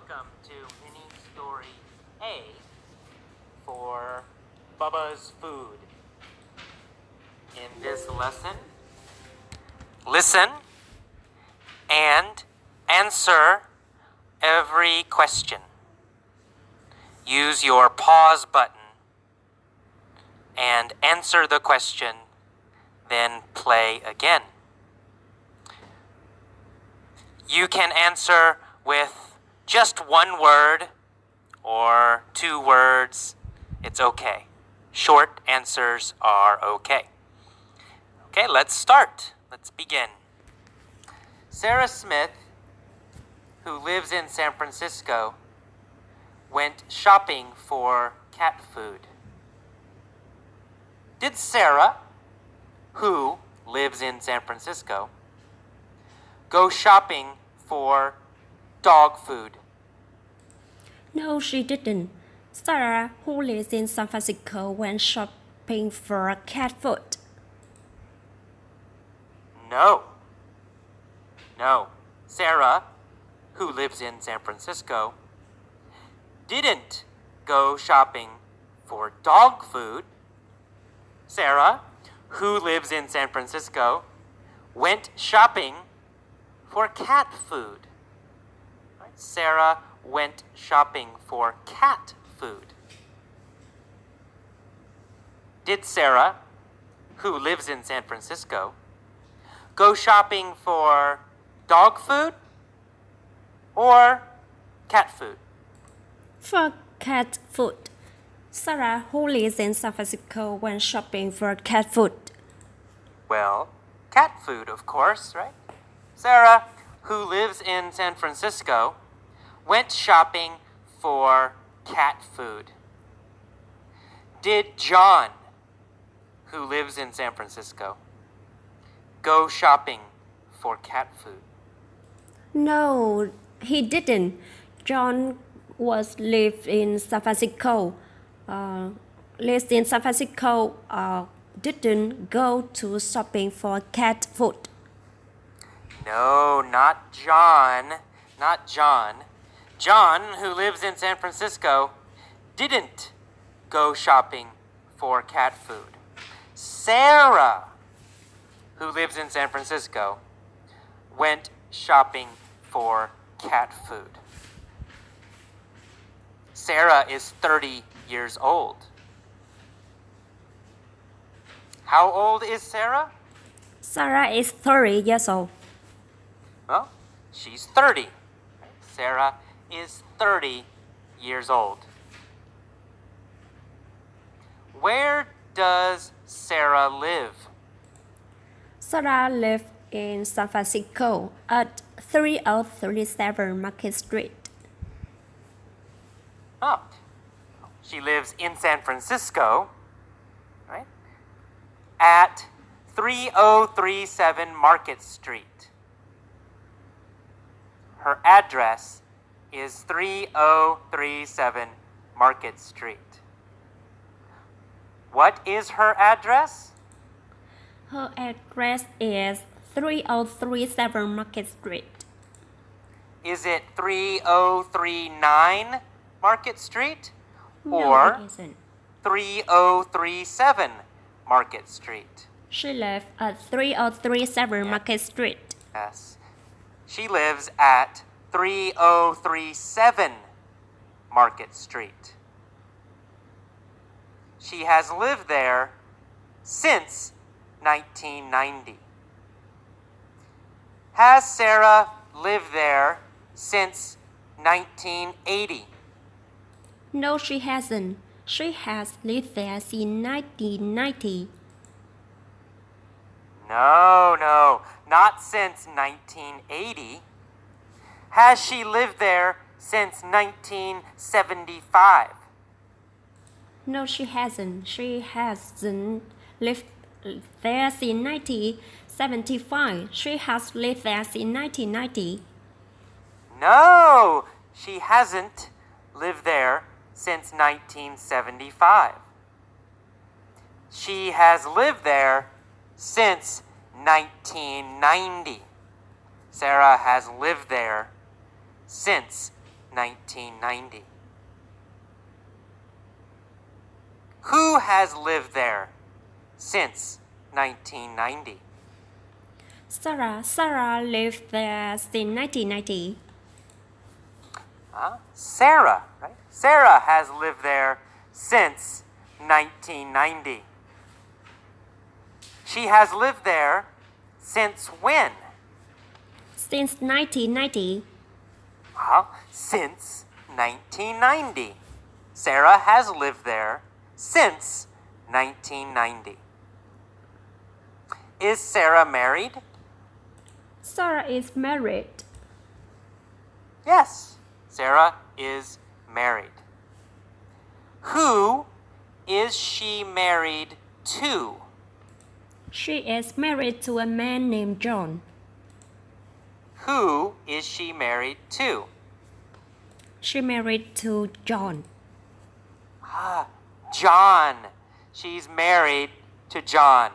welcome to mini story A for Bubba's food. In this lesson, listen and answer every question. Use your pause button and answer the question, then play again. You can answer with just one word or 2 words. It's okay. Short answers are okay. Okay, let's start. Let's begin. Sarah Smith, who lives in San Francisco, went shopping for cat food. Did Sarah, who lives in San Francisco, go shopping for dog food? No, she didn't. Sarah, who lives in San Francisco, went shopping for cat food. No. Sarah, who lives in San Francisco, didn't go shopping for dog food. Sarah, who lives in San Francisco, went shopping for cat food. Right? Sarah went shopping for cat food. Did Sarah, who lives in San Francisco, go shopping for dog food or cat food? For cat food. Sarah, who lives in San Francisco, went shopping for cat food. Well, cat food, of course, right? Sarah, who lives in San Francisco, went shopping for cat food. Did John, who lives in San Francisco, go shopping for cat food? No, he didn't. John lives in San Francisco. Didn't go to shopping for cat food. No, not John. Not John. John, who lives in San Francisco, didn't go shopping for cat food. Sarah, who lives in San Francisco, went shopping for cat food. Sarah is 30 years old. How old is Sarah? Sarah is 30 years old. Well, she's 30. Sarah is 30 years old. Where does Sarah live? Sarah lives in San Francisco at 3037 Market Street. Oh, she lives in San Francisco, right? At 3037 Market Street. Her address is 3037 Market Street. What is her address? Her address is 3037 Market Street. Is it 3039 Market Street No, or it isn't. 3037 Market Street? She lives at 3037 Market Street. Yes. She lives at 3037 Market Street. She has lived there since 1990. Has Sarah lived there since 1980? No, she hasn't. She has lived there since 1990. No, not since 1980. Has she lived there since 1975? No, she hasn't. She hasn't lived there since 1975. She has lived there since 1990. No, she hasn't lived there since 1975. She has lived there since 1990. Sarah has lived there since 1990. Who has lived there since 1990? Sarah lived there since 1990. Sarah, right? Sarah has lived there since 1990. She has lived there since when? Since 1990. Since 1990. Sarah has lived there since 1990. Is Sarah married? Sarah is married. Yes, Sarah is married. Who is she married to? She is married to a man named John. Who is she married to? She married to John. John. She's married to John.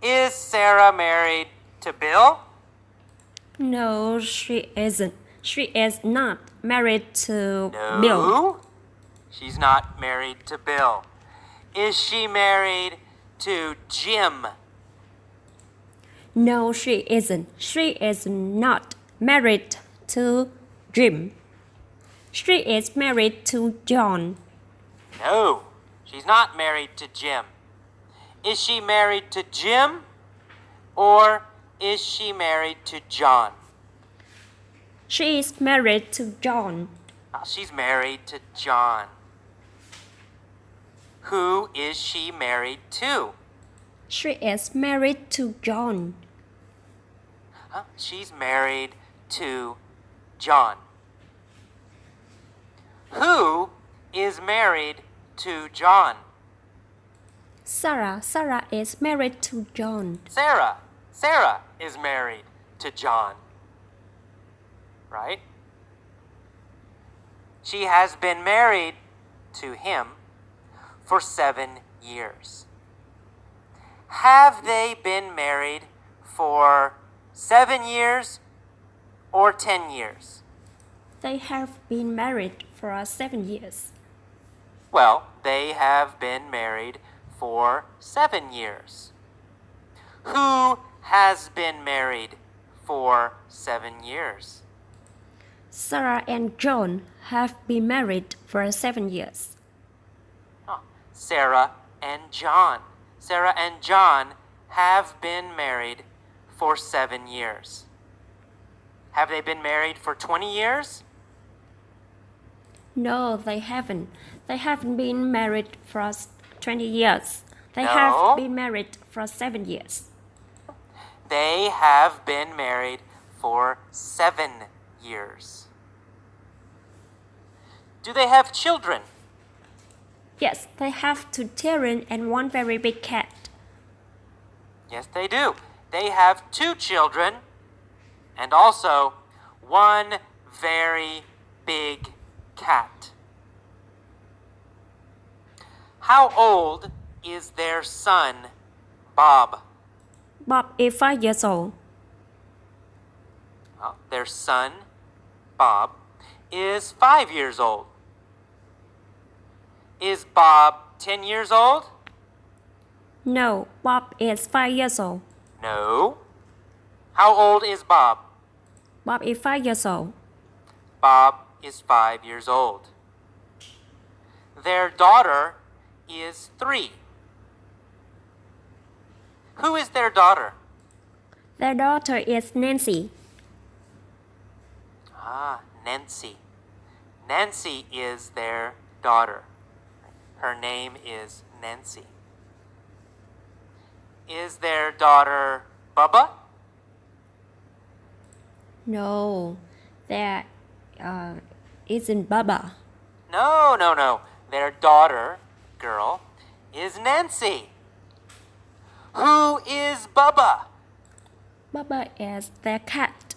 Is Sarah married to Bill? No, she isn't. She is not married to No. Bill. She's not married to Bill. Is she married to Jim? No, she isn't. She is not married to Jim. She is married to John. No, she's not married to Jim. Is she married to Jim or is she married to John? She is married to John. She's married to John. Who is she married to? She is married to John. She's married to John. Who is married to John? Sarah is married to John. Sarah is married to John. Right? She has been married to him for 7 years. Have they been married for 7 years or 10 years? They have been married for 7 years. Well, they have been married for 7 years. Who has been married for 7 years? Sarah and John have been married for 7 years. Sarah and John. Sarah and John have been married for 7 years. Have they been married for 20 years? No, they haven't. They haven't been married for 20 years. They No. have been married for 7 years. They have been married for 7 years. Do they have children? Yes, they have 2 children and 1 very big cat. Yes, they do. They have 2 children and also 1 very big cat. How old is their son, Bob? Bob is 5 years old. Their son, Bob, is 5 years old. Is Bob 10 years old? No, Bob is 5 years old. No. How old is Bob? Bob is 5 years old. Bob is 5 years old. Their daughter is 3. Who is their daughter? Their daughter is Nancy. Nancy. Nancy is their daughter. Her name is Nancy. Is their daughter Bubba? No, there isn't Bubba. No. Their daughter, girl, is Nancy. Who is Bubba? Bubba is their cat.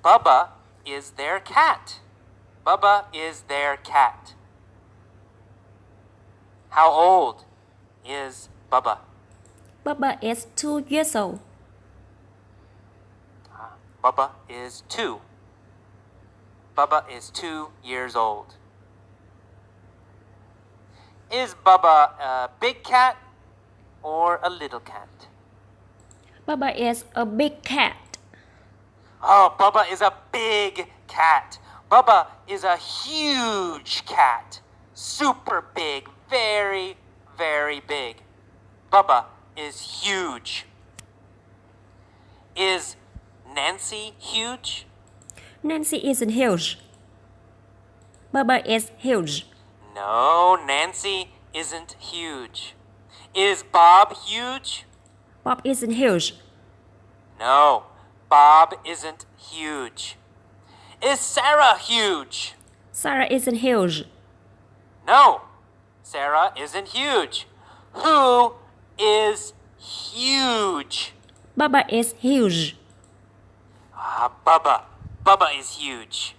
Bubba is their cat. Bubba is their cat. How old is Bubba? Bubba is 2 years old. Bubba is 2. Bubba is 2 years old. Is Bubba a big cat or a little cat? Bubba is a big cat. Oh, Bubba is a big cat. Bubba is a huge cat. Super big. Very, very big. Bubba is huge. Is Nancy huge? Nancy isn't huge. Bubba is huge. No, Nancy isn't huge. Is Bob huge? Bob isn't huge. No, Bob isn't huge. Is Sarah huge? Sarah isn't huge. No, Sarah isn't huge. Who is huge? Bubba is huge. Bubba. Bubba is huge.